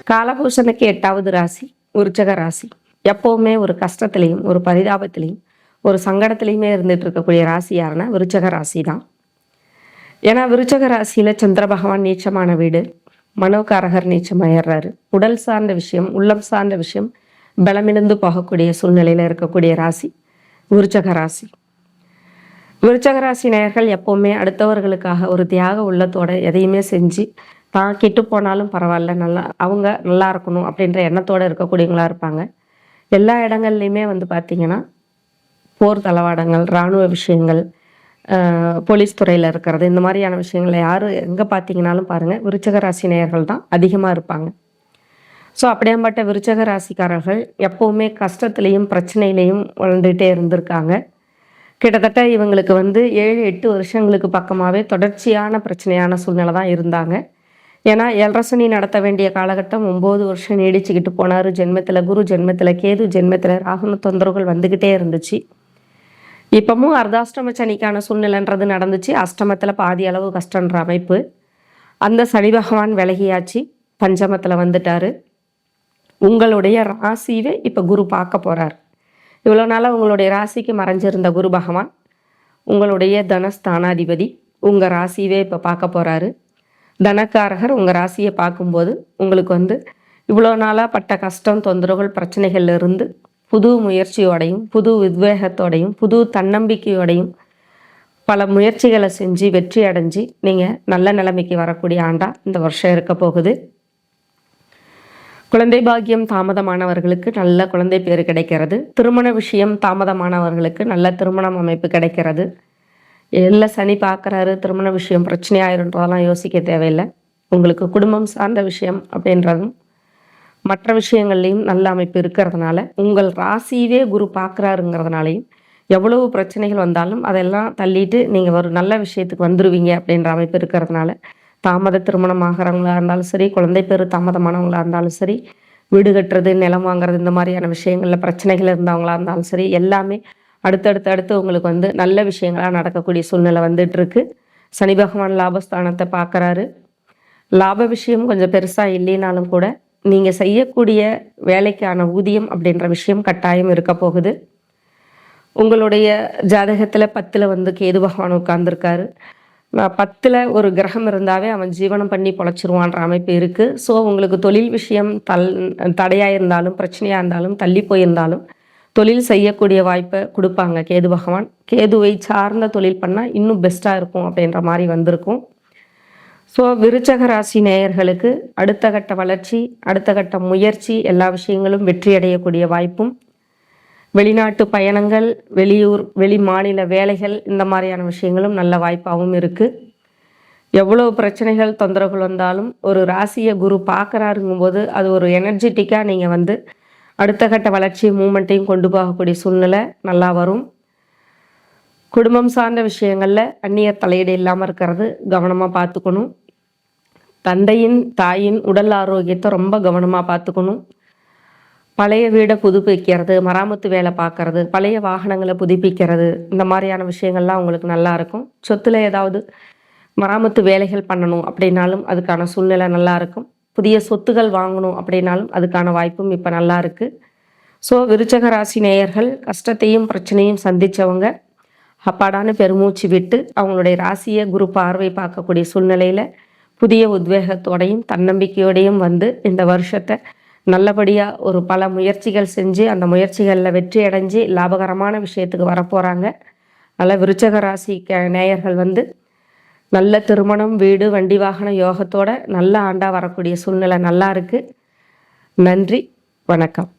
காலபூஷனுக்கு 8வது ராசி விருச்சக ராசி. எப்பவுமே ஒரு கஷ்டத்திலையும் ஒரு பரிதாபத்திலையும் ஒரு சங்கடத்திலையுமே இருந்துட்டு இருக்கக்கூடிய ராசி யாருன்னா விருச்சக ராசி தான். ஏன்னா விருச்சக ராசியில சந்திர பகவான் நீச்சமான வீடு, மனோகாரகர் நீச்சமாயிடுறாரு. உடல் சார்ந்த விஷயம், உள்ளம் சார்ந்த விஷயம் பலமிழந்து போகக்கூடிய சூழ்நிலையில இருக்கக்கூடிய ராசி விருச்சக ராசி. விருச்சக ராசி நேயர்கள் எப்பவுமே அடுத்தவர்களுக்காக ஒரு தியாக உள்ளத்தோட எதையுமே செஞ்சு தான் கெட்டு போனாலும் பரவாயில்ல, அவங்க நல்லா இருக்கணும் அப்படின்ற எண்ணத்தோடு இருக்கக்கூடியவங்களா இருப்பாங்க. எல்லா இடங்கள்லையுமே பார்த்திங்கன்னா போர் தளவாடங்கள், இராணுவ விஷயங்கள், போலீஸ் துறையில் இருக்கிறது, இந்த மாதிரியான விஷயங்களை யார் எங்கே பார்த்தீங்கன்னாலும் பாருங்கள் விருச்சக ராசி நேயர்கள் தான் அதிகமாக இருப்பாங்க. ஸோ அப்படியேப்பட்ட விருச்சக ராசிக்காரர்கள் எப்போவுமே கஷ்டத்துலேயும் பிரச்சனையிலையும் வளர்ந்துகிட்டே இருந்திருக்காங்க. கிட்டத்தட்ட இவங்களுக்கு 7-8 வருஷங்களுக்கு பக்கமாகவே தொடர்ச்சியான பிரச்சனையான சூழ்நிலை தான் இருந்தாங்க. ஏன்னா 7.5 சனி நடத்த வேண்டிய காலகட்டம் 9 வருஷம் நீடிச்சுக்கிட்டு போனார். ஜென்மத்தில் குரு, ஜென்மத்தில் கேது, ஜென்மத்தில் ராகுன தொந்தரவுகள் வந்துக்கிட்டே இருந்துச்சு. இப்பவும் அர்த்தாஷ்டம சனிக்கான சூழ்நிலைன்றது நடந்துச்சு. அஷ்டமத்தில் பாதி அளவு கஷ்டன்ற அமைப்பு. அந்த சனி பகவான் விலகியாச்சு, பஞ்சமத்தில் வந்துட்டார். உங்களுடைய ராசியவே இப்போ குரு பார்க்க போகிறார். இவ்வளோ நாளாக உங்களுடைய ராசிக்கு மறைஞ்சிருந்த குரு பகவான் உங்களுடைய தனஸ்தானாதிபதி உங்கள் ராசியவே இப்போ பார்க்க போகிறாரு. தனக்காரகர் உங்கள் ராசியை பார்க்கும்போது உங்களுக்கு இவ்வளோ நாளாக பட்ட கஷ்டம், தொந்தரவுகள், பிரச்சனைகள்ல இருந்து புது முயற்சியோடையும் புது உத்வேகத்தோடையும் புது தன்னம்பிக்கையோடையும் பல முயற்சிகளை செஞ்சு வெற்றி அடைஞ்சு நீங்கள் நல்ல நிலைமைக்கு வரக்கூடிய ஆண்டா இந்த வருஷம் இருக்க போகுது. குழந்தை பாக்கியம் தாமதமானவர்களுக்கு நல்ல குழந்தை பேர் கிடைக்கிறது. திருமண விஷயம் தாமதமானவர்களுக்கு நல்ல திருமணம் அமைப்பு கிடைக்கிறது. எல்லாம் சனி பார்க்குறாரு, திருமண விஷயம் பிரச்சனையாயிருன்றதெல்லாம் யோசிக்க தேவையில்லை. உங்களுக்கு குடும்பம் சார்ந்த விஷயம் அப்படின்றதும் மற்ற விஷயங்கள்லையும் நல்ல அமைப்பு இருக்கிறதுனால, உங்கள் ராசியவே குரு பார்க்குறாருங்கிறதுனாலையும் எவ்வளவு பிரச்சனைகள் வந்தாலும் அதெல்லாம் தள்ளிட்டு நீங்கள் ஒரு நல்ல விஷயத்துக்கு வந்துடுவீங்க அப்படின்ற அமைப்பு இருக்கிறதுனால, தாமத திருமணம் ஆகிறவங்களா இருந்தாலும் சரி, குழந்தை பேர் தாமதமானவங்களா இருந்தாலும் சரி, வீடு கட்டுறது, நிலம் வாங்குறது, இந்த மாதிரியான விஷயங்களில் பிரச்சனைகள் இருந்தவங்களா இருந்தாலும் சரி, எல்லாமே அடுத்தடுத்து உங்களுக்கு நல்ல விஷயங்களாக நடக்கக்கூடிய சூழ்நிலை வந்துட்டுருக்கு. சனி பகவான் லாபஸ்தானத்தை பார்க்குறாரு. லாப விஷயம் கொஞ்சம் பெருசாக இல்லைனாலும் கூட நீங்கள் செய்யக்கூடிய வேலைக்கான ஊதியம் அப்படின்ற விஷயம் கட்டாயம் இருக்க போகுது. உங்களுடைய ஜாதகத்தில் 10ல் கேது பகவான் உட்கார்ந்துருக்காரு. 10ல் ஒரு கிரகம் இருந்தாவே அவன் ஜீவனம் பண்ணி பொழைச்சிருவான்ற அமைப்பு இருக்குது. ஸோ உங்களுக்கு தொழில் விஷயம் தடையாக இருந்தாலும், பிரச்சனையாக இருந்தாலும், தள்ளி போயிருந்தாலும் தொழில் செய்யக்கூடிய வாய்ப்பை கொடுப்பாங்க கேது பகவான். கேதுவை சார்ந்த தொழில் பண்ணால் இன்னும் பெஸ்ட்டாக இருக்கும் அப்படின்ற மாதிரி வந்திருக்கும். ஸோ விருச்சக ராசி நேயர்களுக்கு அடுத்த கட்ட வளர்ச்சி, அடுத்த கட்ட முயற்சி, எல்லா விஷயங்களும் வெற்றி அடையக்கூடிய வாய்ப்பும், வெளிநாட்டு பயணங்கள், வெளியூர் வெளி மாநில வேலைகள், இந்த மாதிரியான விஷயங்களும் நல்ல வாய்ப்பாகவும் இருக்குது. எவ்வளோ பிரச்சனைகள் தொந்தரவுகள் வந்தாலும் ஒரு ராசியை குரு பார்க்குறாருங்கும்போது அது ஒரு எனர்ஜெட்டிக்காக நீங்கள் அடுத்த கட்ட வளர்ச்சி மூமெண்ட்டையும் கொண்டு போகக்கூடிய சூழ்நிலை நல்லா வரும். குடும்பம் சார்ந்த விஷயங்களில் அந்நியர் தலையீடு இல்லாமல் இருக்கிறது கவனமாக பார்த்துக்கணும். தந்தையின் தாயின் உடல் ஆரோக்கியத்தை ரொம்ப கவனமாக பார்த்துக்கணும். பழைய வீடை புதுப்பிக்கிறது, மராமத்து வேலை பார்க்கறது, பழைய வாகனங்களை புதுப்பிக்கிறது, இந்த மாதிரியான விஷயங்கள்லாம் உங்களுக்கு நல்லா இருக்கும். சொத்துல ஏதாவது மராமத்து வேலைகள் பண்ணணும் அப்படின்னாலும் அதுக்கான சூழ்நிலை நல்லா இருக்கும். புதிய சொத்துகள் வாங்கணும் அப்படின்னாலும் அதுக்கான வாய்ப்பும் இப்போ நல்லா இருக்குது. ஸோ விருச்சக ராசி நேயர்கள் கஷ்டத்தையும் பிரச்சனையும் சந்தித்தவங்க அப்பாடான பெருமூச்சு விட்டு அவங்களுடைய ராசியை குரு பார்வை பார்க்கக்கூடிய சூழ்நிலையில் புதிய உத்வேகத்தோடையும் தன்னம்பிக்கையோடையும் இந்த வருஷத்தை நல்லபடியாக ஒரு பல முயற்சிகள் செஞ்சு அந்த முயற்சிகளில் வெற்றி அடைஞ்சு லாபகரமான விஷயத்துக்கு வரப்போகிறாங்க. நல்ல விருச்சக ராசி நேயர்கள் நல்ல திருமணம், வீடு, வண்டி வாகன யோகத்தோட நல்ல ஆண்டாக வரக்கூடிய சூழ்நிலை நல்லா இருக்குது. நன்றி, வணக்கம்.